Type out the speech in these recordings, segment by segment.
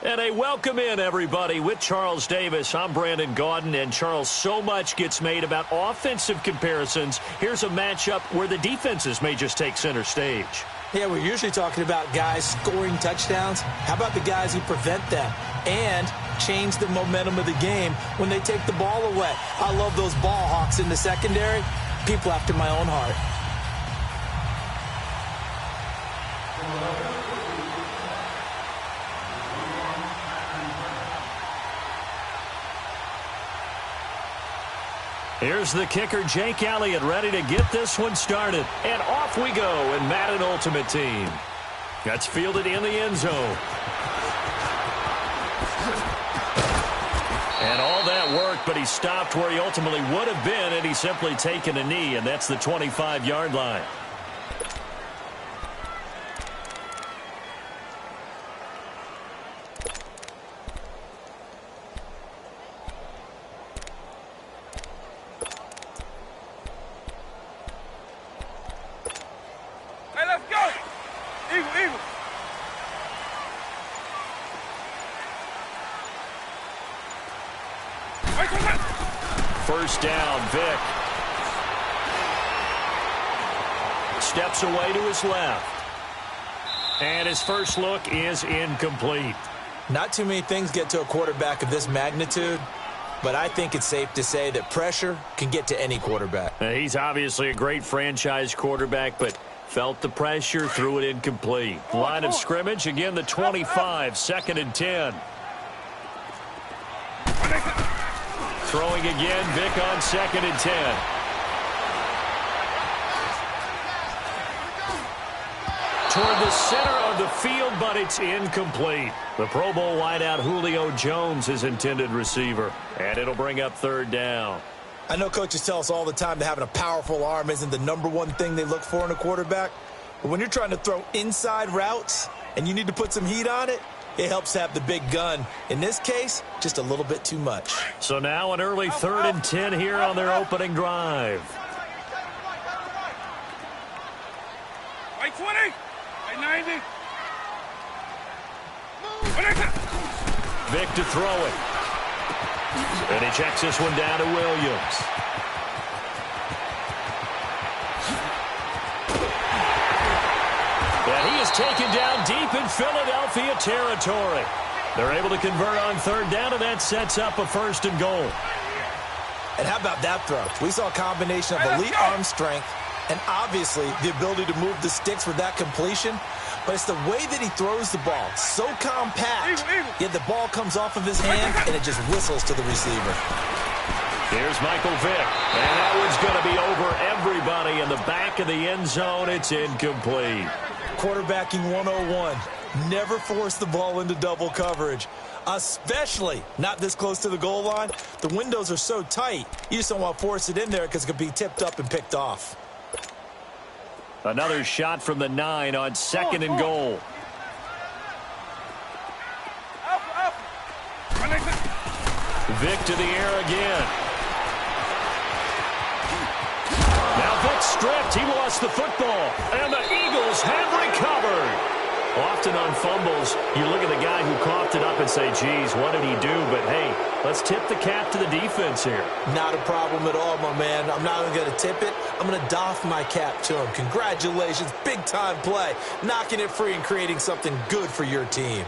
And a welcome in, everybody, with Charles Davis. I'm Brandon Gaudin, and Charles, so much gets made about offensive comparisons. Here's a matchup where the defenses may just take center stage. Yeah, we're usually talking about guys scoring touchdowns. How about the guys who prevent them and change the momentum of the game when they take the ball away? I love those ball hawks in the secondary. People after my own heart. Here's the kicker, Jake Elliott, ready to get this one started. And off we go in Madden Ultimate Team. That's fielded in the end zone. And all that work, but he stopped where he ultimately would have been, and he's simply taken a knee, and that's the 25-yard line. First down, Vic. Steps away to his left. And his first look is incomplete. Not too many things get to a quarterback of this magnitude, but I think it's safe to say that pressure can get to any quarterback. He's obviously a great franchise quarterback, but felt the pressure, threw it incomplete. Line of scrimmage, again the 25, 2nd and 10. Throwing again, Vic on 2nd and 10. Toward the center of the field, but it's incomplete. The Pro Bowl wideout Julio Jones is intended receiver, and it'll bring up 3rd down. I know coaches tell us all the time that having a powerful arm isn't the #1 thing they look for in a quarterback, but when you're trying to throw inside routes and you need to put some heat on it, it helps have the big gun. In this case, just a little bit too much. So now an early 3rd and 10 here on their opening drive. Right 20, right 90. Vic to throw it. And he checks this one down to Williams. And he is taken down deep in Philadelphia territory. They're able to convert on 3rd down, and that sets up a 1st and goal. And how about that throw? We saw a combination of elite arm strength and obviously the ability to move the sticks with that completion. But it's the way that he throws the ball. So compact, yet the ball comes off of his hand and it just whistles to the receiver. Here's Michael Vick. And that one's going to be over everybody in the back of the end zone. It's incomplete. Quarterbacking 101. Never force the ball into double coverage, especially not this close to the goal line. The windows are so tight, you just don't want to force it in there because it could be tipped up and picked off. Another shot from the 9 on 2nd and goal. Vic to the air again. Now Vic stripped. He lost the football. And the Eagles have recovered. Often on fumbles, you look at the guy who coughed it up and say, geez, what did he do? But, hey, let's tip the cap to the defense here. Not a problem at all, my man. I'm not even going to tip it. I'm going to doff my cap to him. Congratulations. Big-time play. Knocking it free and creating something good for your team.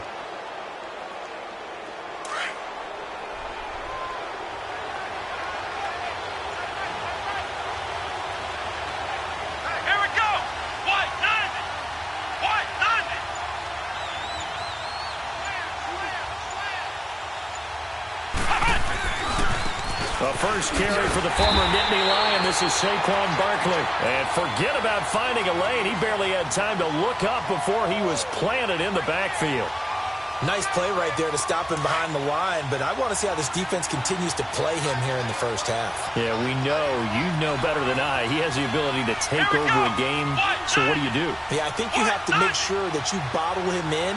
First carry for the former Nittany Lion. This is Saquon Barkley. And forget about finding a lane. He barely had time to look up before he was planted in the backfield. Nice play right there to stop him behind the line, but I want to see how this defense continues to play him here in the first half. Yeah, we know. You know better than I. He has the ability to take over a game. So what do? Yeah, I think you have to make sure that you bottle him in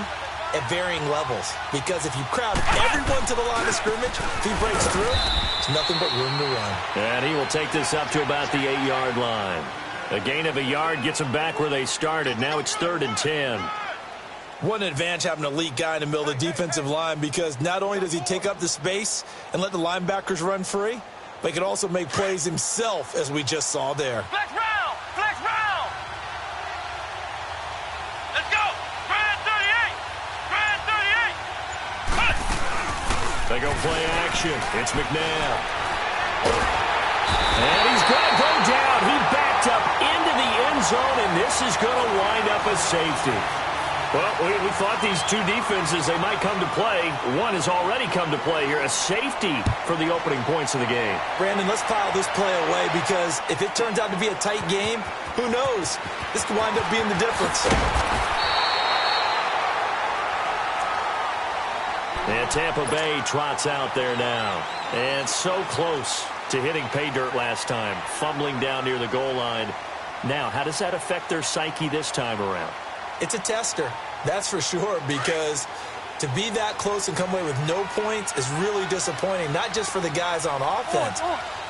at varying levels, because if you crowd everyone to the line of scrimmage, if he breaks through, it's nothing but room to run. And he will take this up to about the 8-yard line. A gain of a yard gets them back where they started. Now it's 3rd and 10. What an advantage having an elite guy in the middle of the defensive line, because not only does he take up the space and let the linebackers run free, but he can also make plays himself, as we just saw there. Flex round! Flex round! Let's go! Grand 38! Grand 38! Cut! They go play action. It's McNabb. And he's going to go down. He backed up into the end zone, and this is going to wind up a safety. Well, we thought these two defenses, they might come to play. One has already come to play here, a safety for the opening points of the game. Brandon, let's pile this play away, because if it turns out to be a tight game, who knows? This could wind up being the difference. And Tampa Bay trots out there now. And so close to hitting pay dirt last time, fumbling down near the goal line. Now, how does that affect their psyche this time around? It's a tester, that's for sure, because to be that close and come away with no points is really disappointing, not just for the guys on offense,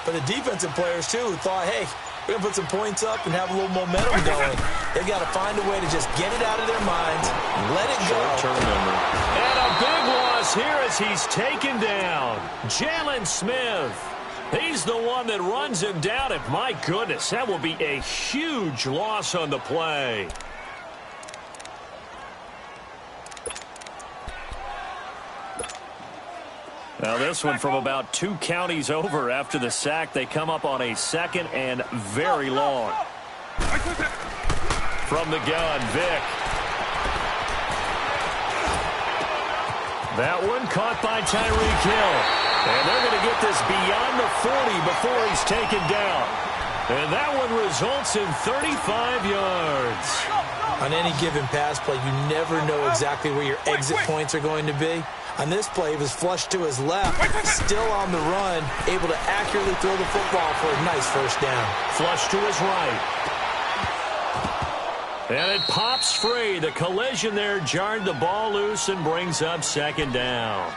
but the defensive players, too, who thought, hey, we're going to put some points up and have a little momentum going. They've got to find a way to just get it out of their minds, let it go. And a big loss here as he's taken down. Jalen Smith. He's the one that runs him down, and my goodness, that will be a huge loss on the play. Now this one from about 2 counties over after the sack. They come up on a 2nd and very long. From the gun, Vick. That one caught by Tyreek Hill. And they're going to get this beyond the 40 before he's taken down. And that one results in 35 yards. On any given pass play, you never know exactly where your exit points are going to be. On this play, he was flushed to his left, still on the run, able to accurately throw the football for a nice first down. Flush to his right. And it pops free. The collision there jarred the ball loose and brings up 2nd down.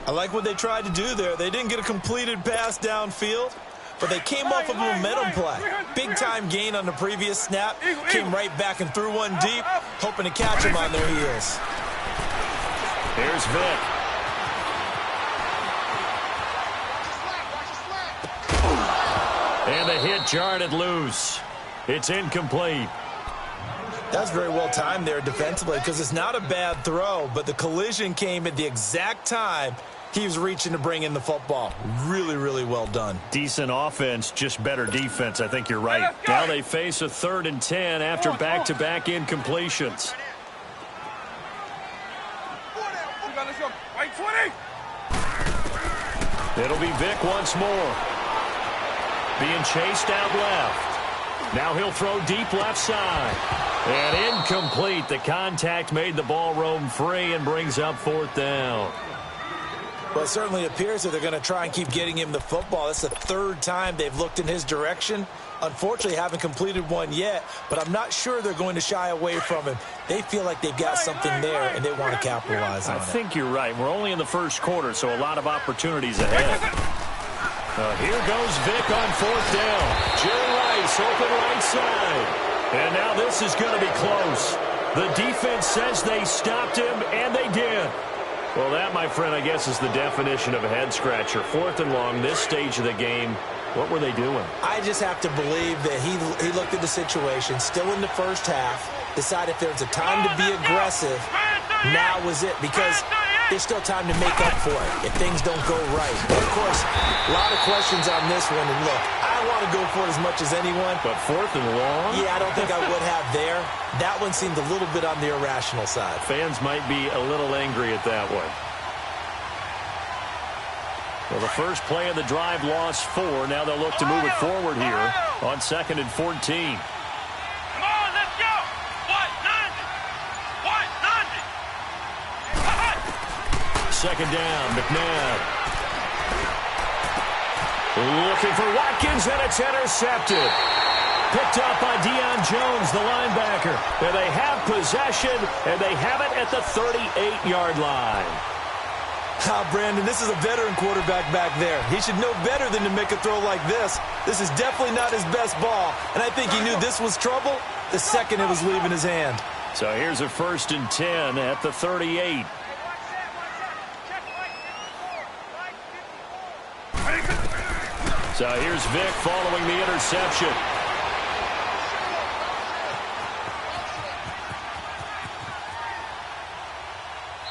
I like what they tried to do there. They didn't get a completed pass downfield, but they came off of a momentum play. Big-time gain on the previous snap. Came right back and threw one deep, hoping to catch them on their heels. Here's Vick. And the hit jarred it loose. It's incomplete. That's very well timed there defensively, because it's not a bad throw, but the collision came at the exact time he was reaching to bring in the football. Really, really well done. Decent offense, just better defense. I think you're right. Now they face a 3rd and 10 after back-to-back incompletions. It'll be Vick once more. Being chased out left. Now he'll throw deep left side. And incomplete. The contact made the ball roam free and brings up 4th down. Well, it certainly appears that they're going to try and keep getting him the football. That's the 3rd time they've looked in his direction. Unfortunately, haven't completed one yet, but I'm not sure they're going to shy away from him. They feel like they've got something there, and they want to capitalize on it. I think you're right. We're only in the first quarter, so a lot of opportunities ahead. Here goes Vick on 4th down. Jerry Rice, open right side. And now this is going to be close. The defense says they stopped him, and they did. Well, that, my friend, I guess is the definition of a head-scratcher. 4th and long, this stage of the game. What were they doing? I just have to believe that he looked at the situation, still in the first half, decided if there was a time to be aggressive, now was it, because there's still time to make up for it if things don't go right. And of course, a lot of questions on this one. And look, I want to go for it as much as anyone. But 4th and long? Yeah, I don't think I would have there. That one seemed a little bit on the irrational side. Fans might be a little angry at that one. Well, the first play of the drive lost 4. Now they'll look to move it forward here on 2nd and 14. Come on, let's go! 190! 2nd down, McNabb. Looking for Watkins, and it's intercepted. Picked up by Deion Jones, the linebacker. And they have possession, and they have it at the 38-yard line. Brandon, this is a veteran quarterback back there. He should know better than to make a throw like this. This is definitely not his best ball, and I think he knew this was trouble the second it was leaving his hand. So here's a 1st and 10 at the 38. So here's Vic following the interception.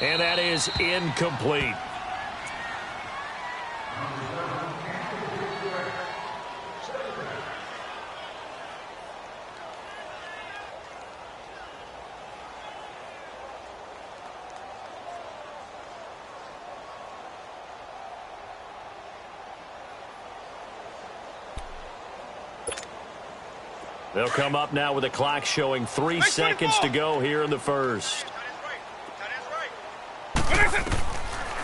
And that is incomplete. They'll come up now with a clock showing 3 seconds to go here in the first.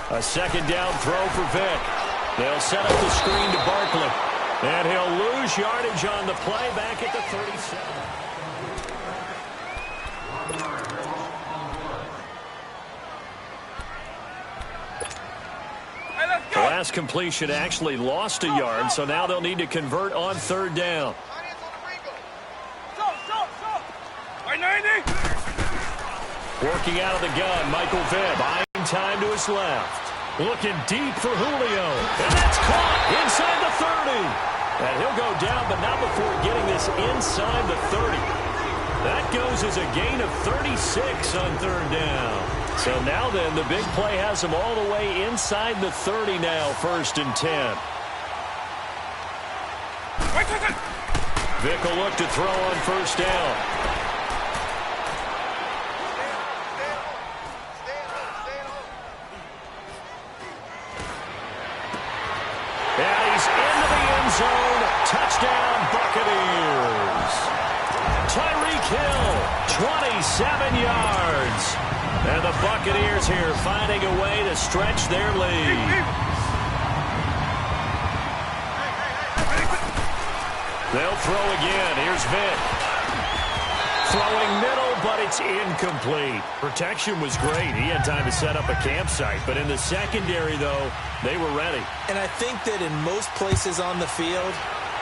A 2nd down throw for Vic. They'll set up the screen to Barkley. And he'll lose yardage on the play back at the 37. The last completion actually lost a yard, so now they'll need to convert on 3rd down. Working out of the gun, Michael Vick buying time to his left. Looking deep for Julio. And that's caught inside the 30. And he'll go down, but not before getting this inside the 30. That goes as a gain of 36 on 3rd down. So now then, the big play has him all the way inside the 30 now, 1st and 10. Vick will look to throw on 1st down. Zone, touchdown Buccaneers. Tyreek Hill, 27 yards. And the Buccaneers here finding a way to stretch their lead. They'll throw again. Here's Vic. Throwing middle, but it's incomplete. Protection was great. He had time to set up a campsite. But in the secondary, though, they were ready. And I think that in most places on the field,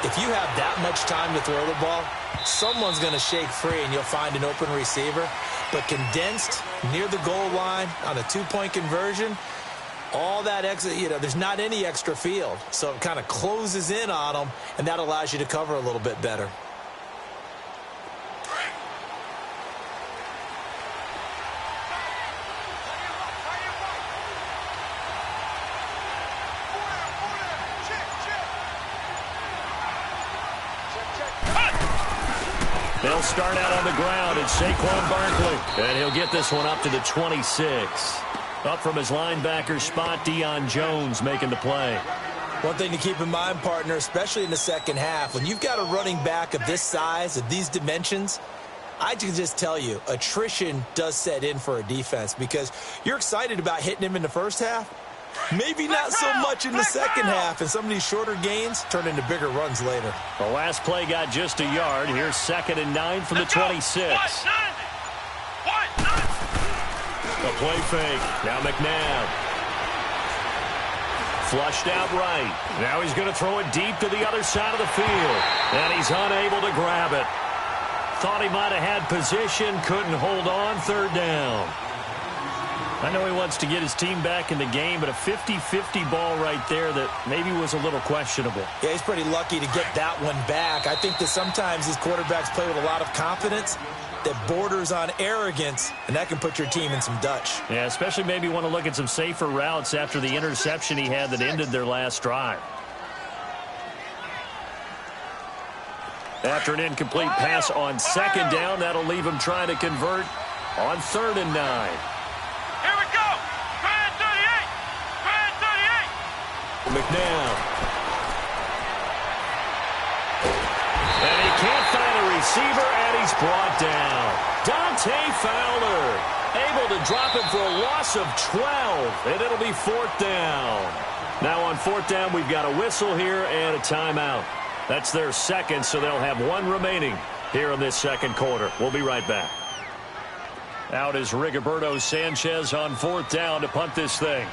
if you have that much time to throw the ball, someone's going to shake free and you'll find an open receiver. But condensed near the goal line on a 2-point conversion, all that extra, there's not any extra field. So it kind of closes in on them, and that allows you to cover a little bit better. They'll start out on the ground. It's Saquon Barkley. And he'll get this one up to the 26. Up from his linebacker spot, Deion Jones making the play. One thing to keep in mind, partner, especially in the second half, when you've got a running back of this size, of these dimensions, I can just tell you, attrition does set in for a defense because you're excited about hitting him in the first half. Maybe not so much in the second half, and some of these shorter gains turn into bigger runs later. The last play got just a yard. Here's 2nd and 9 from the 26. A play fake. Now McNabb. Flushed out right. Now he's going to throw it deep to the other side of the field. And he's unable to grab it. Thought he might have had position. Couldn't hold on. 3rd down. I know he wants to get his team back in the game, but a 50-50 ball right there that maybe was a little questionable. Yeah, he's pretty lucky to get that one back. I think that sometimes these quarterbacks play with a lot of confidence that borders on arrogance, and that can put your team in some Dutch. Yeah, especially maybe want to look at some safer routes after the interception he had that ended their last drive. After an incomplete pass on 2nd down, that'll leave him trying to convert on 3rd and 9. Here we go. Try 38. Try 38. McNabb. And he can't find a receiver, and he's brought down. Dante Fowler able to drop him for a loss of 12, and it'll be 4th down. Now on 4th down, we've got a whistle here and a timeout. That's their second, so they'll have one remaining here in this second quarter. We'll be right back. Out is Rigoberto Sanchez on 4th down to punt this thing.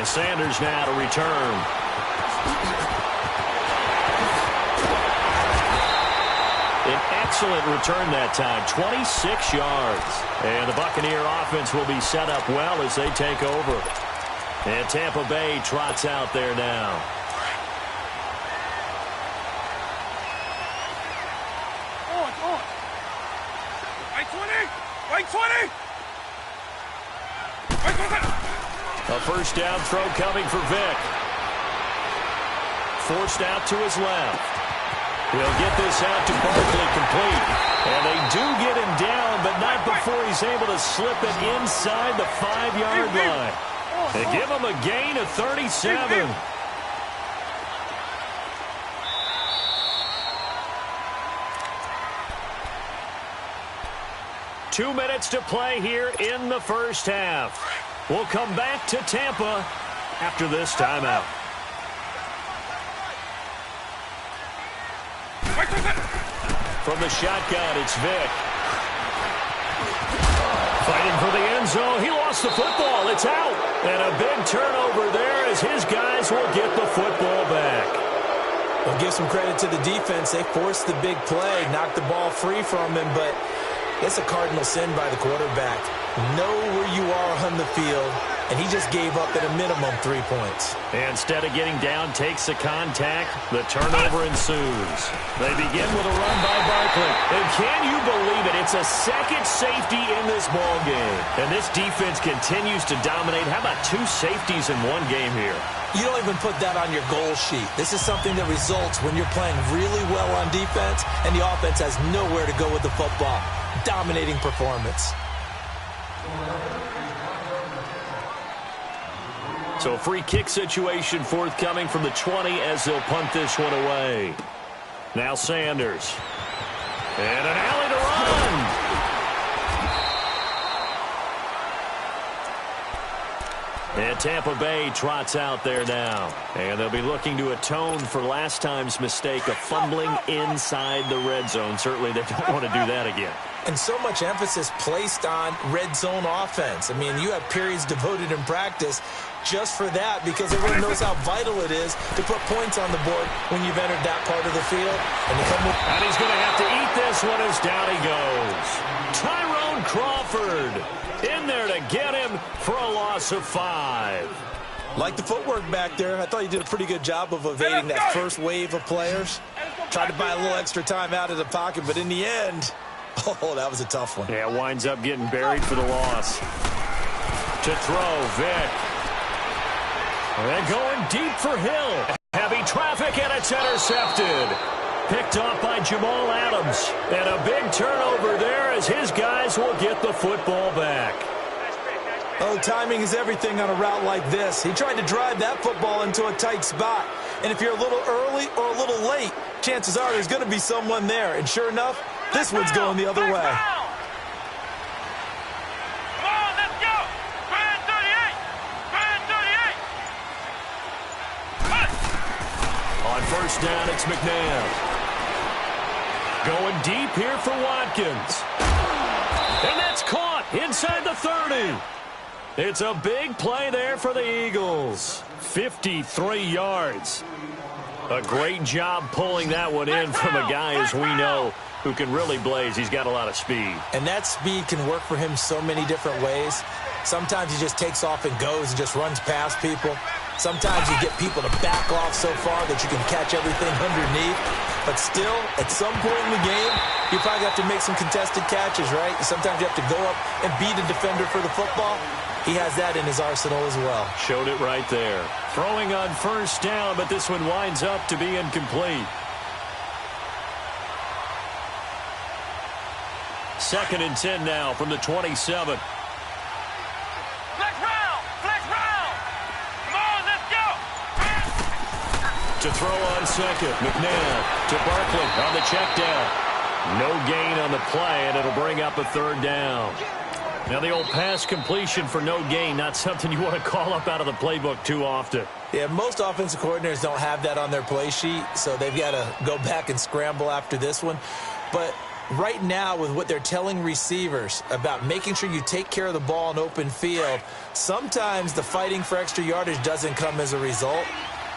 And Sanders now to return. An excellent return that time, 26 yards. And the Buccaneer offense will be set up well as they take over. And Tampa Bay trots out there now. A first down throw coming for Vick. Forced out to his left. He'll get this out to Barkley complete. And they do get him down, but not before he's able to slip it inside the 5-yard line. They give him a gain of 37. Two minutes to play here in the first half. We'll come back to Tampa after this timeout. From the shotgun, it's Vick. Fighting for the end zone. He lost the football. It's out. And a big turnover there as his guys will get the football back. Well, give some credit to the defense. They forced the big play, knocked the ball free from him, but it's a cardinal sin by the quarterback. Know where you are on the field, and he just gave up at a minimum 3 points. Instead of getting down, takes the contact. The turnover ensues. They begin with a run by Barkley. And can you believe it? It's a second safety in this ball game. And this defense continues to dominate. How about two safeties in one game here? You don't even put that on your goal sheet. This is something that results when you're playing really well on defense, and the offense has nowhere to go with the football. Dominating performance. So a free kick situation forthcoming from the 20 as they'll punt this one away. Now Sanders. And an alley to run. And Tampa Bay trots out there now. And they'll be looking to atone for last time's mistake of fumbling inside the red zone. Certainly they don't want to do that again. And so much emphasis placed on red zone offense. I mean, you have periods devoted in practice just for that because everyone knows how vital it is to put points on the board when you've entered that part of the field. And he's going to have to eat this one as down he goes. Tyrone Crawford in there to get him for a loss of 5. Like the footwork back there, I thought you did a pretty good job of evading that first wave of players. Tried to buy a little extra time out of the pocket, but in the end, oh, that was a tough one. Yeah, winds up getting buried for the loss. To throw, Vick. And going deep for Hill. Heavy traffic, and it's intercepted. Picked off by Jamal Adams. And a big turnover there as his guys will get the football back. Oh, timing is everything on a route like this. He tried to drive that football into a tight spot. And if you're a little early or a little late, chances are there's going to be someone there. And sure enough, this one's going the other way. Come on, let's go. Grand 38. Grand 38. On first down, it's McNabb. Going deep here for Watkins. And that's caught inside the 30. It's a big play there for the Eagles. 53 yards. A great job pulling that one in from a guy, as we know, who can really blaze. He's got a lot of speed. And that speed can work for him so many different ways. Sometimes he just takes off and goes and just runs past people. Sometimes you get people to back off so far that you can catch everything underneath. But still, at some point in the game, you probably have to make some contested catches, right? Sometimes you have to go up and beat a defender for the football. He has that in his arsenal as well. Showed it right there. Throwing on first down, but this one winds up to be incomplete. Second and 10 now from the 27. Flex round. Flex round. Come on, let's go. To throw on second, McNabb to Barkley on the check down. No gain on the play, and it'll bring up a third down. Now, the old pass completion for no gain, not something you want to call up out of the playbook too often. Yeah, most offensive coordinators don't have that on their play sheet, so they've got to go back and scramble after this one. But right now with what they're telling receivers about making sure you take care of the ball in open field, sometimes the fighting for extra yardage doesn't come as a result.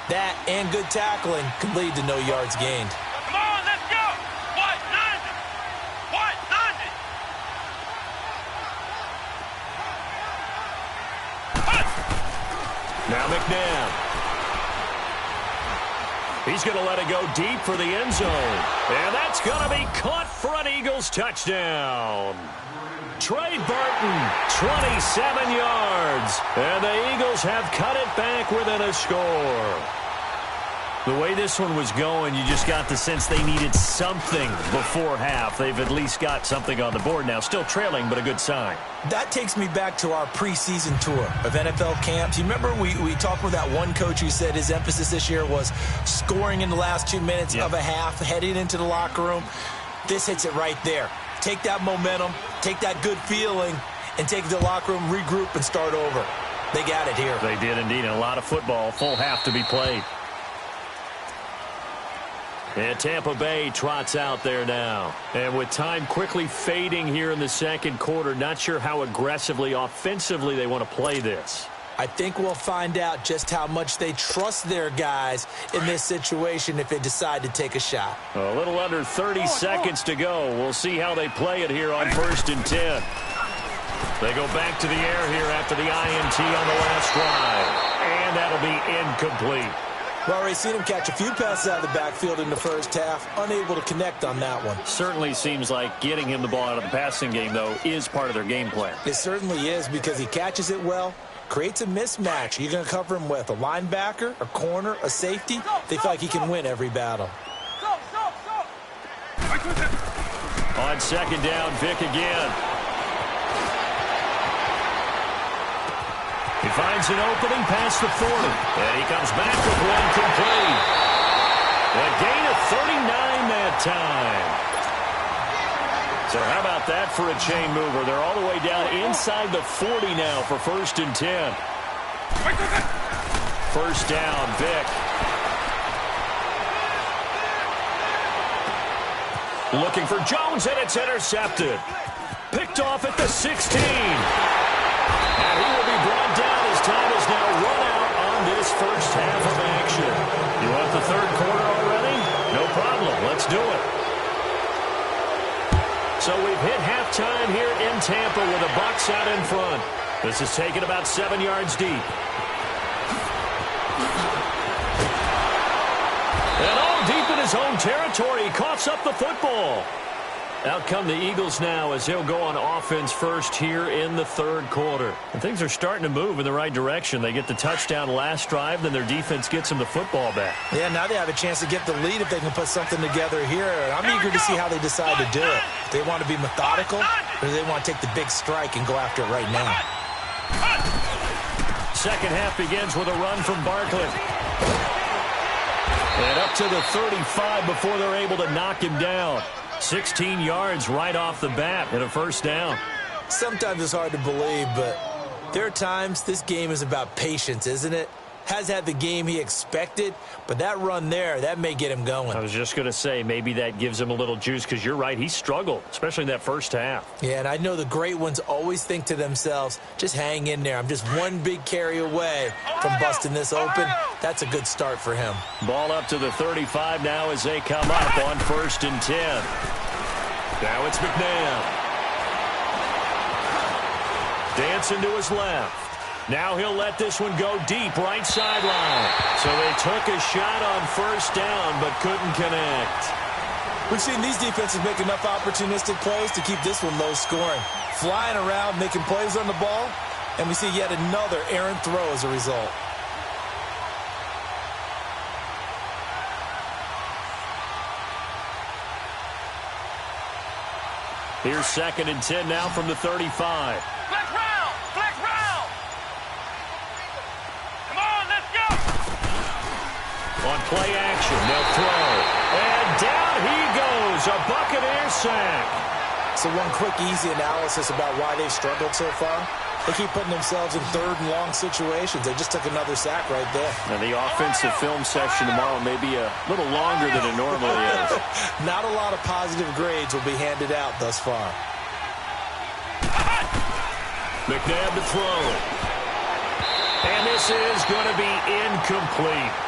That and good tackling can lead to no yards gained. Come on, let's go. White 90. White 90. Now McNabb. He's going to let it go deep for the end zone. And that's going to be caught for an Eagles touchdown. Trey Burton, 27 yards. And the Eagles have cut it back within a score. The way this one was going, you just got the sense they needed something before half. They've at least got something on the board now. Still trailing, but a good sign. That takes me back to our preseason tour of NFL camps. You remember we talked with that one coach who said his emphasis this year was scoring in the last 2 minutes of a half, heading into the locker room. This hits it right there. Take that momentum, take that good feeling, and take it to the locker room, regroup, and start over. They got it here. They did indeed, and a lot of football, full half to be played. And Tampa Bay trots out there now. And with time quickly fading here in the second quarter, not sure how aggressively, offensively they want to play this. I think we'll find out just how much they trust their guys in this situation if they decide to take a shot. A little under 30 seconds to go. We'll see how they play it here on 1st and 10. They go back to the air here after the INT on the last drive. And that'll be incomplete. We've already seen him catch a few passes out of the backfield in the first half, unable to connect on that one. Certainly seems like getting him the ball out of the passing game, though, is part of their game plan. It certainly is because he catches it well, creates a mismatch. You're going to cover him with a linebacker, a corner, a safety. They feel like he can win every battle. On second down, Vick again. He finds an opening past the 40. And he comes back with one complete. A gain of 39 that time. So how about that for a chain mover? They're all the way down inside the 40 now for 1st and 10. First down, Vick. Looking for Jones, and it's intercepted. Picked off at the 16. And he will be brought down as time is now run out on this first half of action. You want the third quarter already? No problem. Let's do it. So we've hit halftime here in Tampa with the Bucs out in front. This is taken about 7 yards deep. And all deep in his own territory. He coughs up the football. Out come the Eagles now as they'll go on offense first here in the third quarter. And things are starting to move in the right direction. They get the touchdown last drive, then their defense gets them the football back. Yeah, now they have a chance to get the lead if they can put something together here. I'm eager to see how they decide to do it. They want to be methodical, or do they want to take the big strike and go after it right now? Second half begins with a run from Barkley. And up to the 35 before they're able to knock him down. 16 yards right off the bat and a first down. Sometimes it's hard to believe, but there are times this game is about patience, isn't it? Has had the game he expected, but that run there, that may get him going. I was just going to say, maybe that gives him a little juice because you're right, he struggled, especially in that first half. Yeah, and I know the great ones always think to themselves, just hang in there. I'm just one big carry away from busting this open. That's a good start for him. Ball up to the 35 now as they come up on 1st and 10. Now it's McNabb. Dancing to his left. Now he'll let this one go deep right sideline. So they took a shot on first down but couldn't connect. We've seen these defenses make enough opportunistic plays to keep this one low scoring. Flying around, making plays on the ball, and we see yet another errant throw as a result. Here's 2nd and 10 now from the 35. Flex round! Flex round! Come on, let's go! On play action, they'll throw. And down he goes, a Buccaneer sack. So one quick, easy analysis about why they've struggled so far. They keep putting themselves in third and long situations. They just took another sack right there. And the offensive film session tomorrow may be a little longer than it normally is. Not a lot of positive grades will be handed out thus far. McNabb to throw. And this is going to be incomplete.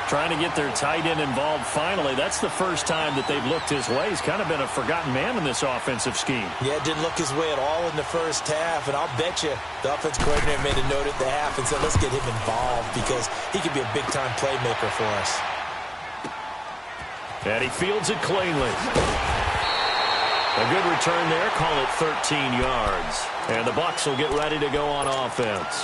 Trying to get their tight end involved finally. That's the first time that they've looked his way. He's kind of been a forgotten man in this offensive scheme. Yeah, didn't look his way at all in the first half. And I'll bet you the offense coordinator made a note at the half and said, let's get him involved because he could be a big-time playmaker for us. And he fields it cleanly. A good return there. Call it 13 yards. And the Bucs will get ready to go on offense.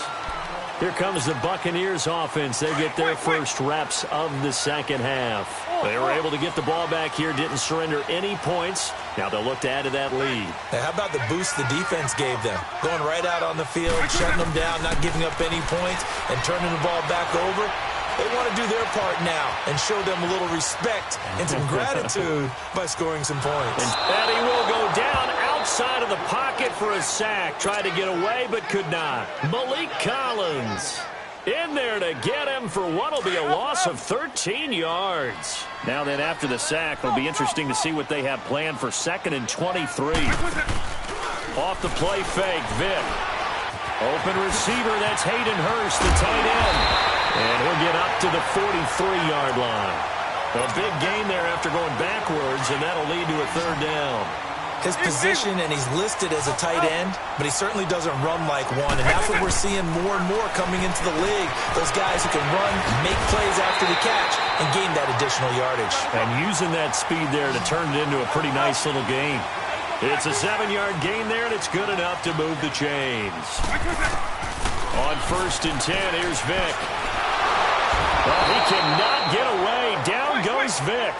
Here comes the Buccaneers offense. They get their first reps of the second half. They were able to get the ball back here, didn't surrender any points. Now they'll look to add to that lead. Now, how about the boost the defense gave them? Going right out on the field, shutting them down, not giving up any points, and turning the ball back over. They want to do their part now and show them a little respect and some gratitude by scoring some points. And he will go down outside of the pocket for a sack. Tried to get away, but could not. Malik Collins in there to get him for what will be a loss of 13 yards. Now then, after the sack, it'll be interesting to see what they have planned for 2nd and 23. Off the play fake, Vick. Open receiver, that's Hayden Hurst, the tight end. And he'll get up to the 43-yard line. A big gain there after going backwards, and that'll lead to a third down. His position, and he's listed as a tight end, but he certainly doesn't run like one, and that's what we're seeing more and more coming into the league. Those guys who can run, make plays after the catch, and gain that additional yardage. And using that speed there to turn it into a pretty nice little gain. It's a 7-yard gain there, and it's good enough to move the chains. On 1st and 10, here's Vick. Well, he cannot get away. Down goes Vick.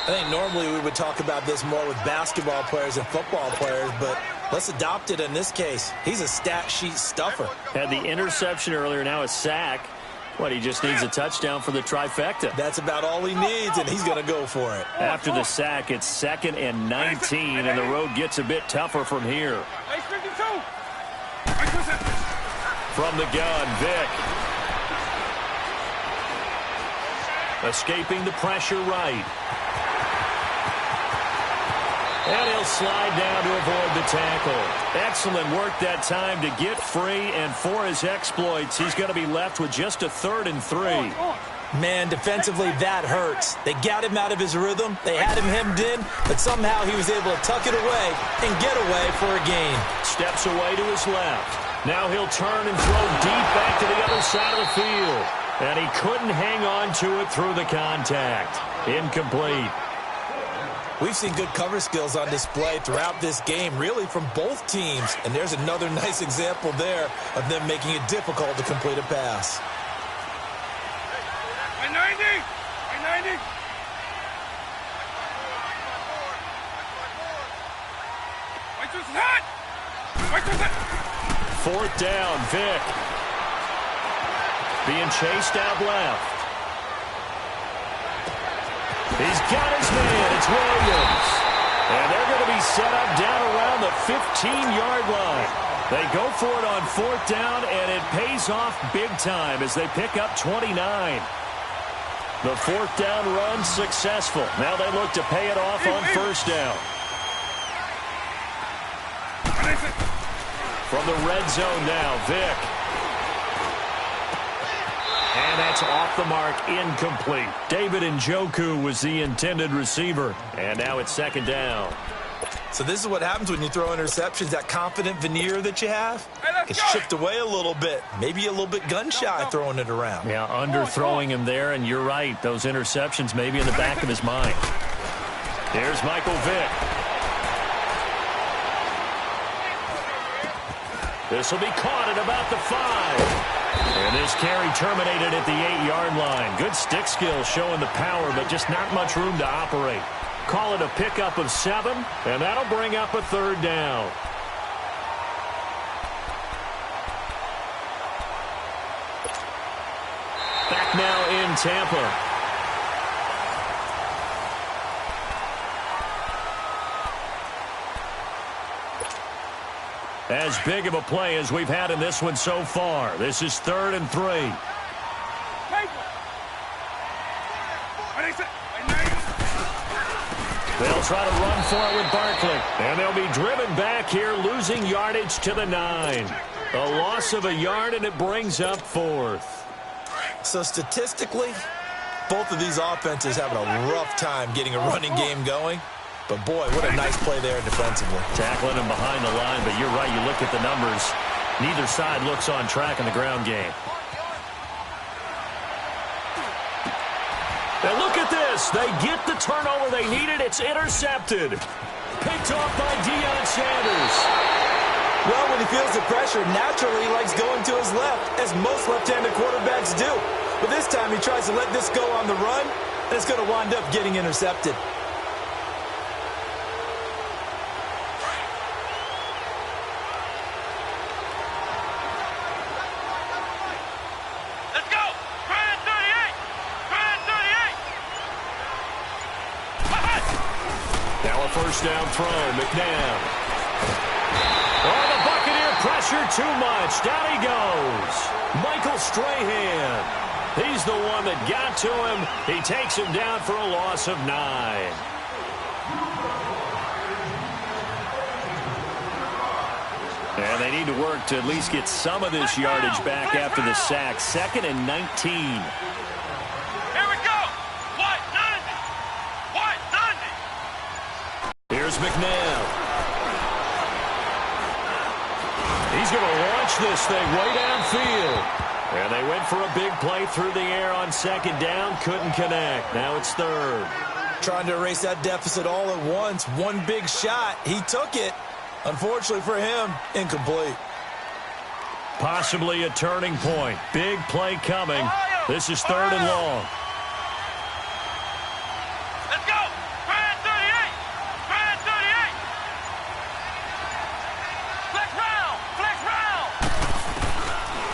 I think normally we would talk about this more with basketball players and football players, but let's adopt it in this case. He's a stat sheet stuffer. Had the interception earlier, now a sack. What, he just needs a touchdown for the trifecta. That's about all he needs, and he's going to go for it. After the sack, it's 2nd and 19, and the road gets a bit tougher from here. From the gun, Vick. Escaping the pressure right. And he'll slide down to avoid the tackle. Excellent work that time to get free, and for his exploits, he's going to be left with just a 3rd and 3. Man, defensively, that hurts. They got him out of his rhythm. They had him hemmed in, but somehow he was able to tuck it away and get away for a gain. Steps away to his left. Now he'll turn and throw deep back to the other side of the field. And he couldn't hang on to it through the contact. Incomplete. We've seen good cover skills on display throughout this game, really from both teams. And there's another nice example there of them making it difficult to complete a pass. 90! 90! Fourth down, Vick. Being chased out left. He's got his man. It's Williams. And they're going to be set up down around the 15-yard line. They go for it on 4th down, and it pays off big time as they pick up 29. The 4th down run successful. Now they look to pay it off on 1st down. From the red zone now, Vick. And that's off the mark, incomplete. David Njoku was the intended receiver. And now it's 2nd down. So this is what happens when you throw interceptions. That confident veneer that you have gets chipped away a little bit. Maybe a little bit gun-shy throwing it around. Yeah, underthrowing him there, and you're right. Those interceptions may be in the back of his mind. Here's Michael Vick. This will be caught at about the 5. And this carry terminated at the 8-yard line. Good stick skill showing the power, but just not much room to operate. Call it a pickup of 7, and that'll bring up a 3rd down. Back now in Tampa. As big of a play as we've had in this one so far. This is 3rd and 3. They'll try to run for it with Barkley. And they'll be driven back here, losing yardage to the 9. A loss of a yard, and it brings up 4th. So statistically, both of these offenses having a rough time getting a running game going. But, boy, what a nice play there defensively. Tackling him behind the line, but you're right. You look at the numbers. Neither side looks on track in the ground game. And look at this. They get the turnover they needed. It's intercepted. Picked off by Deion Sanders. Well, when he feels the pressure, naturally he likes going to his left, as most left-handed quarterbacks do. But this time he tries to let this go on the run, and it's going to wind up getting intercepted. First down throw, McNabb. Oh, the Buccaneer pressure too much. Down he goes. Michael Strahan. He's the one that got to him. He takes him down for a loss of 9. And they need to work to at least get some of this yardage back after the sack. 2nd and 19. Here's McNabb. He's going to launch this thing way downfield. And they went for a big play through the air on 2nd down. Couldn't connect. Now it's 3rd. Trying to erase that deficit all at once. One big shot. He took it. Unfortunately for him, incomplete. Possibly a turning point. Big play coming. This is 3rd and long.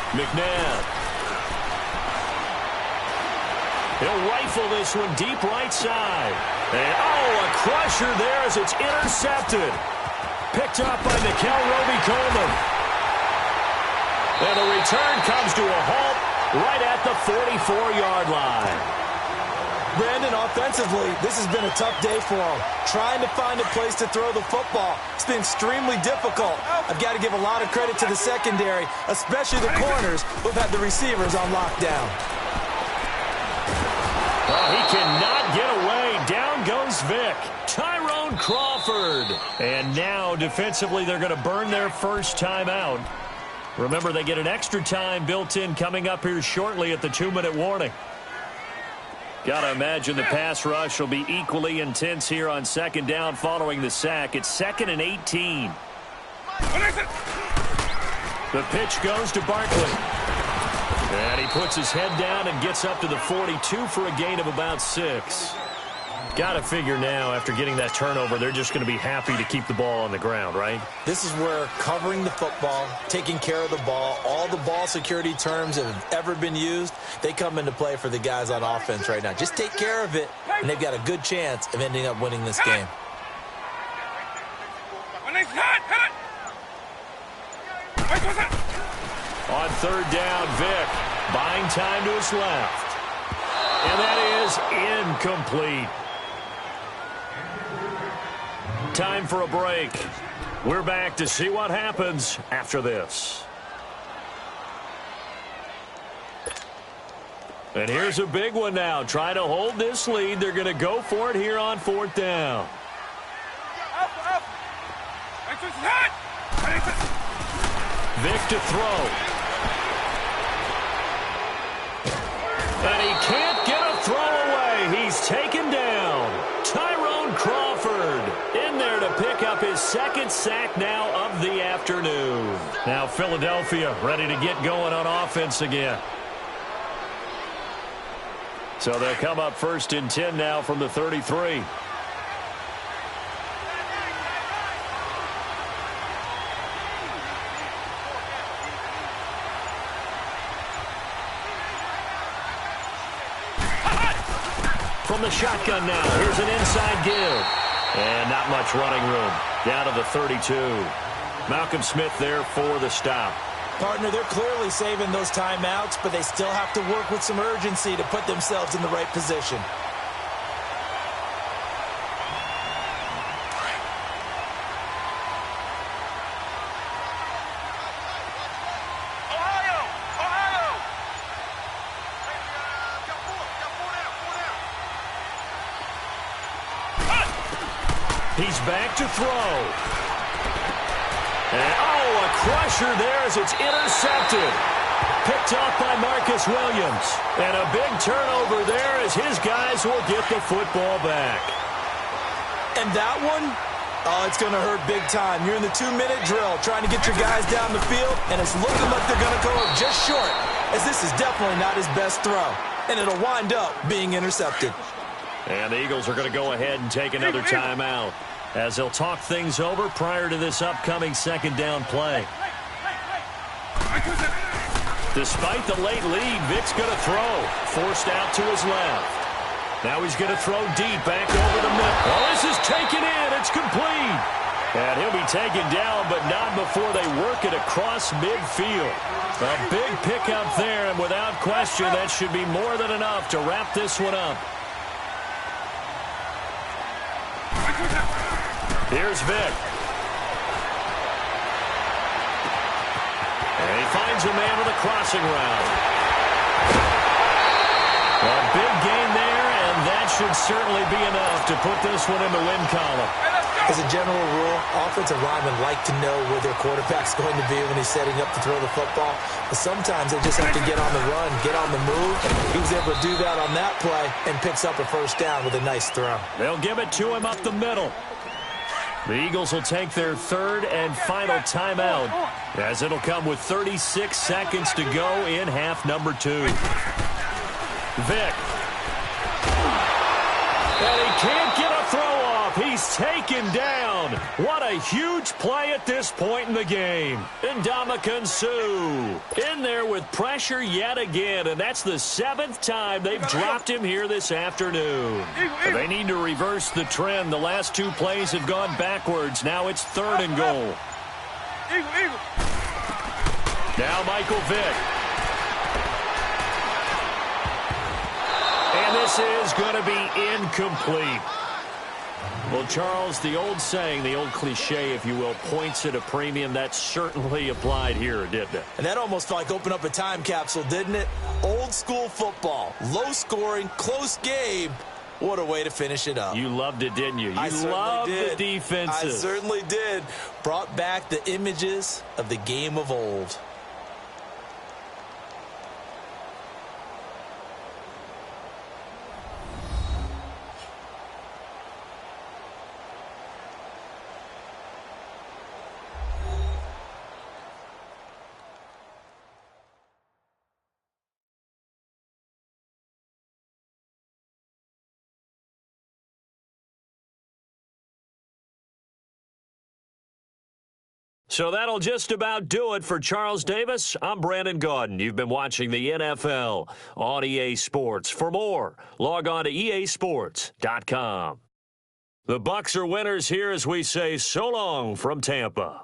McNabb. He'll rifle this one deep right side. And, oh, a crusher there as it's intercepted. Picked up by Nikel Roby-Coleman. And the return comes to a halt right at the 44-yard line. Brandon, offensively, this has been a tough day for him. Trying to find a place to throw the football. It's been extremely difficult. I've got to give a lot of credit to the secondary, especially the corners who've had the receivers on lockdown. Well, he cannot get away. Down goes Vic. Tyrone Crawford. And now, defensively, they're going to burn their first timeout. Remember, they get an extra time built in coming up here shortly at the 2-minute warning. Got to imagine the pass rush will be equally intense here on 2nd down following the sack. It's 2nd and 18. The pitch goes to Barkley. And he puts his head down and gets up to the 42 for a gain of about 6. Got to figure now, after getting that turnover, they're just going to be happy to keep the ball on the ground, right? This is where covering the football, taking care of the ball, all the ball security terms that have ever been used, they come into play for the guys on offense right now. Just take care of it, and they've got a good chance of ending up winning this game. On 3rd down, Vic buying time to his left. And that is incomplete. Time for a break. We're back to see what happens after this. And here's a big one now. Trying to hold this lead. They're going to go for it here on 4th down. Vic to throw. And he can't get a throw away. He's taken down. Tyrone Crawford in there to pick up his 2nd sack now of the afternoon. Now Philadelphia ready to get going on offense again. So they'll come up 1st and 10 now from the 33. From the shotgun now, here's an inside give. And not much running room. Down to the 32. Malcolm Smith there for the stop. Partner, they're clearly saving those timeouts, but they still have to work with some urgency to put themselves in the right position. He's back to throw. And, oh, a crusher there as it's intercepted. Picked off by Marcus Williams. And a big turnover there as his guys will get the football back. And that one, oh, it's going to hurt big time. You're in the 2-minute drill trying to get your guys down the field, and it's looking like they're going to go up just short, as this is definitely not his best throw. And it'll wind up being intercepted. And the Eagles are going to go ahead and take another timeout as they'll talk things over prior to this upcoming second down play. Despite the late lead, Vic's going to throw. Forced out to his left. Now he's going to throw deep back over the middle. Well, this is taken in. It's complete. And he'll be taken down, but not before they work it across midfield. A big pickup there, and without question, that should be more than enough to wrap this one up. Here's Vic. And he finds a man with a crossing route. A big gain there, and that should certainly be enough to put this one in the win column. As a general rule, offensive linemen like to know where their quarterback's going to be when he's setting up to throw the football. But sometimes they just have to get on the run, get on the move. He was able to do that on that play and picks up a first down with a nice throw. They'll give it to him up the middle. The Eagles will take their third and final timeout, as it'll come with 36 seconds to go in half number 2. Vic. And he can't get a throw off. He's taken down. What a huge play at this point in the game. Ndamukong Suh in there with pressure yet again, and that's the 7th time they've dropped him here this afternoon. They need to reverse the trend. The last 2 plays have gone backwards. Now it's 3rd and goal. Now Michael Vick. And this is going to be incomplete. Well, Charles, the old saying, the old cliche, if you will, points at a premium, that certainly applied here, didn't it? And that almost felt like opened up a time capsule, didn't it? Old school football, low scoring, close game. What a way to finish it up. You loved it, didn't you? You loved the defenses. I certainly did. Brought back the images of the game of old. So that'll just about do it for Charles Davis. I'm Brandon Gaudin. You've been watching the NFL on EA Sports. For more, log on to easports.com. The Bucs are winners here as we say so long from Tampa.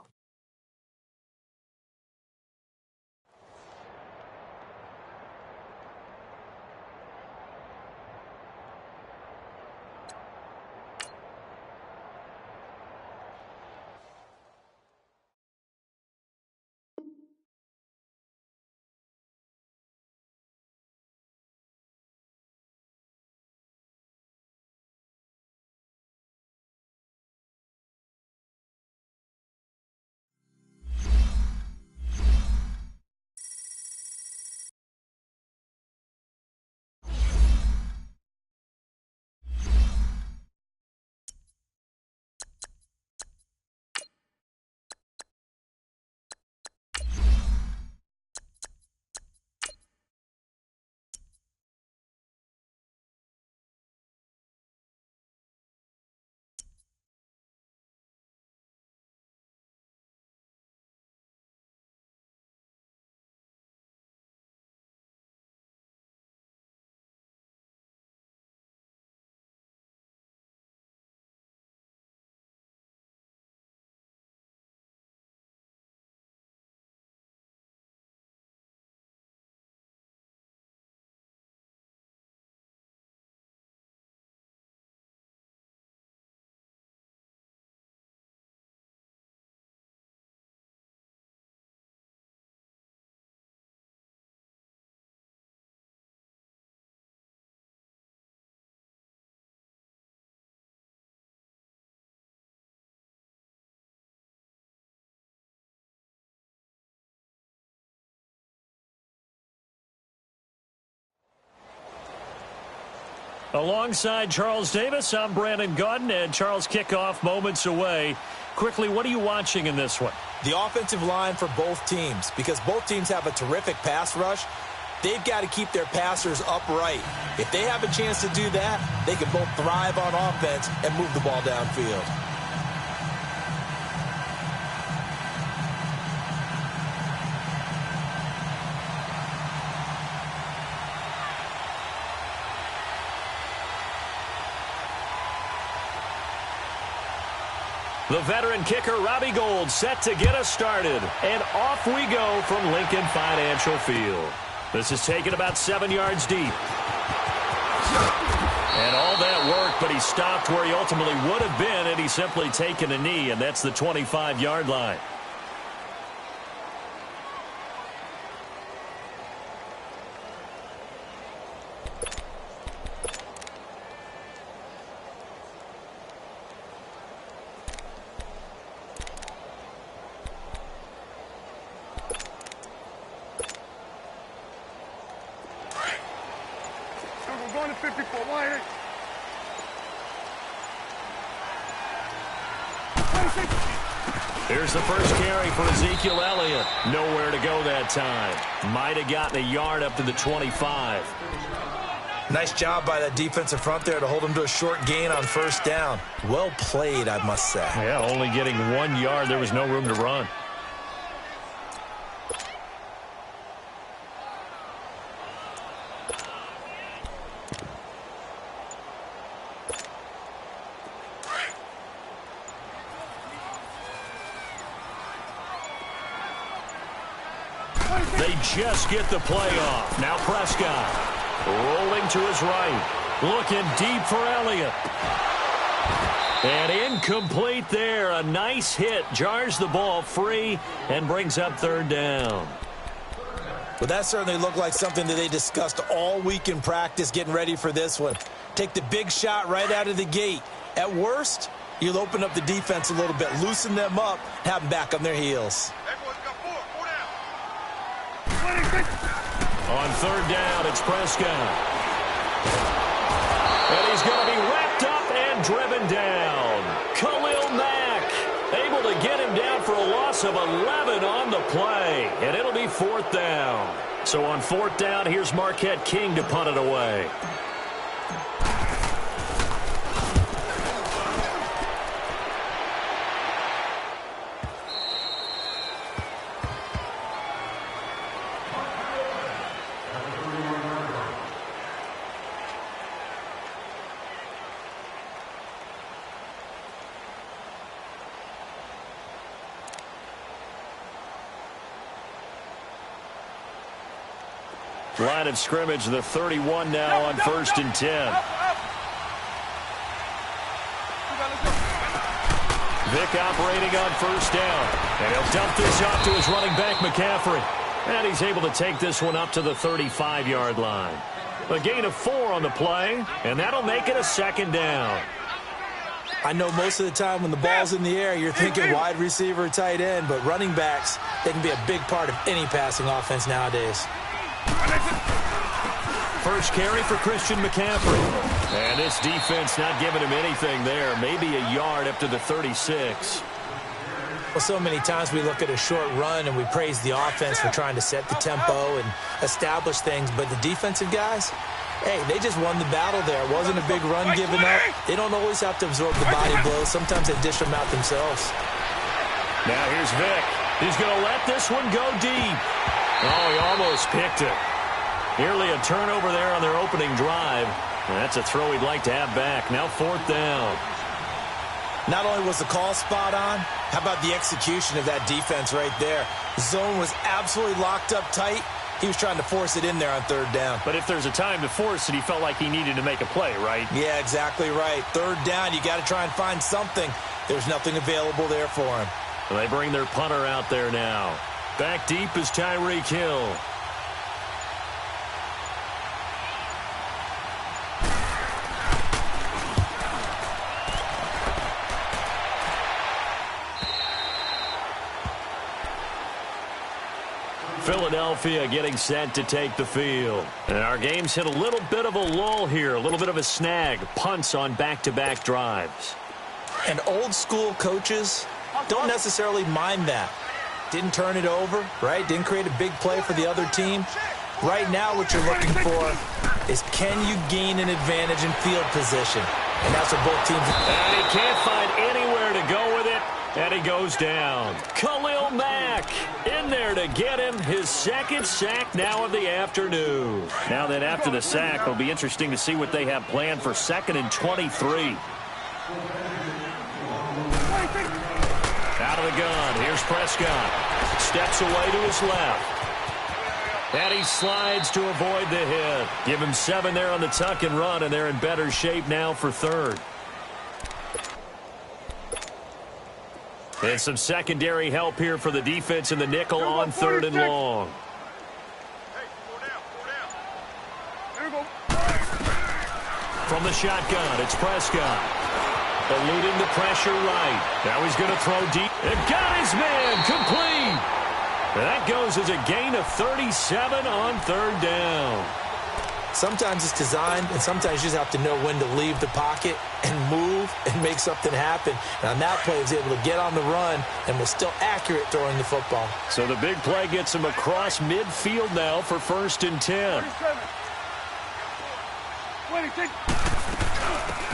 Alongside Charles Davis, I'm Brandon Gaudin, and Charles, kickoff moments away. Quickly, what are you watching in this one? The offensive line for both teams, because both teams have a terrific pass rush. They've got to keep their passers upright. If they have a chance to do that, they can both thrive on offense and move the ball downfield. The veteran kicker, Robbie Gould, set to get us started. And off we go from Lincoln Financial Field. This is taken about 7 yards deep. And all that work, but he stopped where he ultimately would have been had he simply taken a knee, and that's the 25-yard line. Going to 54, wide. Here's the first carry for Ezekiel Elliott. Nowhere to go that time. Might have gotten a yard up to the 25. Nice job by that defensive front there to hold him to a short gain on first down. Well played, I must say. Yeah, only getting 1 yard. There was no room to run. They just get the play off. Now Prescott rolling to his right. Looking deep for Elliott. And incomplete there. A nice hit. Jars the ball free and brings up third down. Well, that certainly looked like something that they discussed all week in practice getting ready for this one. Take the big shot right out of the gate. At worst, you'll open up the defense a little bit, loosen them up, have them back on their heels. On third down, it's Prescott. And he's going to be wrapped up and driven down. Khalil Mack able to get him down for a loss of 11 on the play. And it'll be fourth down. So on fourth down, here's Marquette King to punt it away. Line of scrimmage, the 31 now on 1st and 10. Vick operating on first down. And he'll dump this off to his running back, McCaffrey. And he's able to take this one up to the 35-yard line. A gain of 4 on the play, and that'll make it a second down. I know most of the time when the ball's in the air, you're thinking wide receiver, tight end, but running backs, they can be a big part of any passing offense nowadays. First carry for Christian McCaffrey. And this defense not giving him anything there. Maybe a yard up to the 36. Well, so many times we look at a short run and we praise the offense for trying to set the tempo and establish things. But the defensive guys, hey, they just won the battle there. It wasn't a big run given up. They don't always have to absorb the body blows. Sometimes they dish them out themselves. Now here's Vick. He's going to let this one go deep. Oh, he almost picked it. Nearly a turnover there on their opening drive. And that's a throw he'd like to have back. Now fourth down. Not only was the call spot on, how about the execution of that defense right there? Zone was absolutely locked up tight. He was trying to force it in there on third down. But if there's a time to force it, he felt like he needed to make a play, right? Yeah, exactly right. Third down, you got to try and find something. There's nothing available there for him. And they bring their punter out there now. Back deep is Tyreek Hill. Philadelphia getting set to take the field. And our game's hit a little bit of a lull here, a little bit of a snag. Punts on back-to-back drives. And old-school coaches don't necessarily mind that. Didn't turn it over, right? Didn't create a big play for the other team. Right now what you're looking for is, can you gain an advantage in field position? And that's what both teams... And he can't find anywhere to go with it. And he goes down. Khalil Mack in there to get him his second sack now of the afternoon. Now then, after the sack, it'll be interesting to see what they have planned for 2nd and 23. Out of the gun. Here's Prescott. Steps away to his left. And he slides to avoid the hit. Give him 7 there on the tuck and run, and they're in better shape now for 3rd. And some secondary help here for the defense in the nickel on 3rd and long. From the shotgun, it's Prescott. Eluding the pressure right. Now he's going to throw deep. And got his man complete. And that goes as a gain of 37 on 3rd down. Sometimes it's designed, and sometimes you just have to know when to leave the pocket and move and make something happen. And on that play, he was able to get on the run and was still accurate throwing the football. So the big play gets him across midfield now for 1st and 10.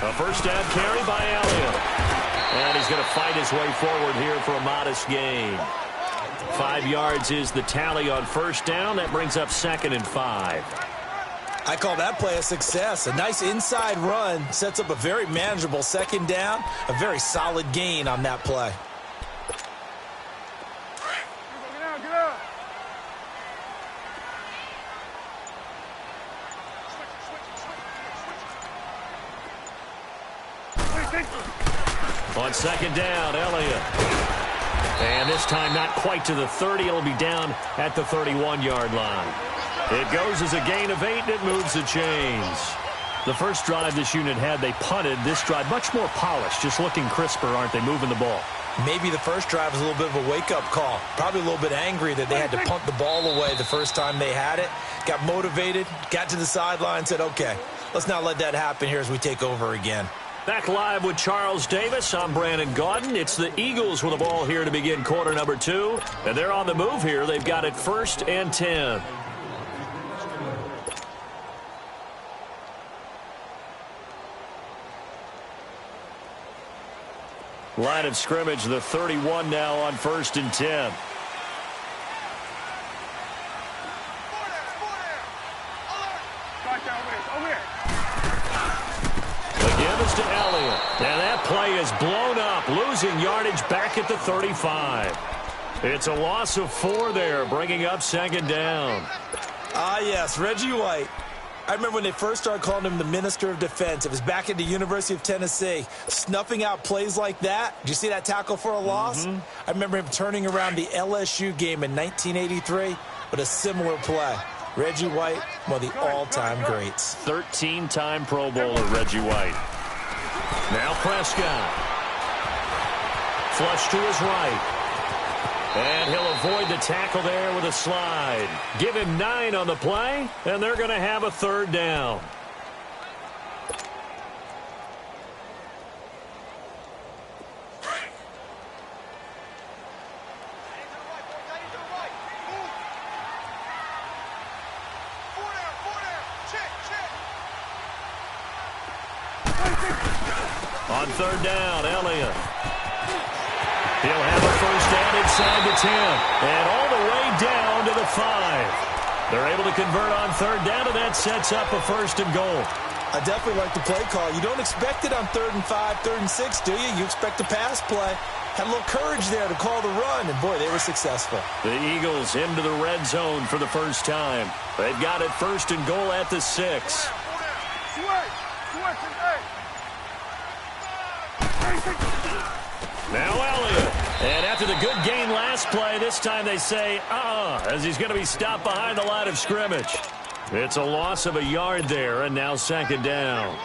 A first down carry by Elliott. And he's going to fight his way forward here for a modest gain. 5 yards is the tally on 1st down. That brings up 2nd and 5. I call that play a success. A nice inside run sets up a very manageable 2nd down. A very solid gain on that play. On 2nd down, Elliott. And this time not quite to the 30. It'll be down at the 31-yard line. It goes as a gain of 8, and it moves the chains. The first drive this unit had, they punted. This drive, much more polished, just looking crisper, aren't they, moving the ball? Maybe the first drive was a little bit of a wake-up call. Probably a little bit angry that they had to punt the ball away the first time they had it. Got motivated, got to the sideline, said, okay, let's not let that happen here as we take over again. Back live with Charles Davis. I'm Brandon Gaudin. It's the Eagles with the ball here to begin quarter number 2. And they're on the move here. They've got it 1st and 10. Line of scrimmage, the 31 now on 1st and 10. The give is to Elliott. And that play is blown up, losing yardage back at the 35. It's a loss of 4 there, bringing up 2nd down. Ah, yes, Reggie White. I remember when they first started calling him the Minister of Defense. It was back at the University of Tennessee. Snuffing out plays like that. Did you see that tackle for a loss? I remember him turning around the LSU game in 1983 with a similar play. Reggie White, one of the all-time greats. 13-time Pro Bowler Reggie White. Now Prescott. Flush to his right. And he'll avoid the tackle there with a slide. Give him 9 on the play, and they're going to have a 3rd down. On 3rd down, Elliott. He'll have a first down inside the 10. And all the way down to the 5. They're able to convert on 3rd down, and that sets up a 1st and goal. I definitely like the play call. You don't expect it on 3rd and 5, 3rd and 6, do you? You expect a pass play. Had a little courage there to call the run, and boy, they were successful. The Eagles into the red zone for the first time. They've got it 1st and goal at the 6. Now Elliott. And after the good gain last play, this time they say, as he's going to be stopped behind the line of scrimmage. It's a loss of a yard there, and now 2nd down.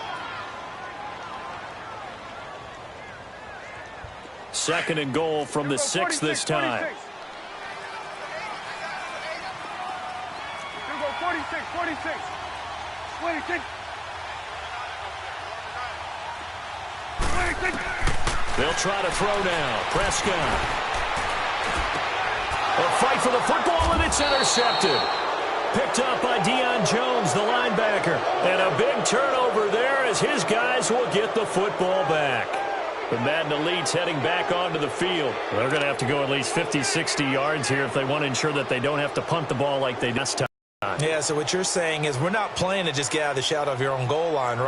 2nd and goal from the 6 this time. They'll try to throw now. Prescott. A fight for the football, and it's intercepted. Picked up by Deion Jones, the linebacker. And a big turnover there as his guys will get the football back. The Madden Elite's heading back onto the field. They're going to have to go at least 50, 60 yards here if they want to ensure that they don't have to punt the ball like they did last time. Yeah, so what you're saying is we're not playing to just get out of the shadow of your own goal line, right?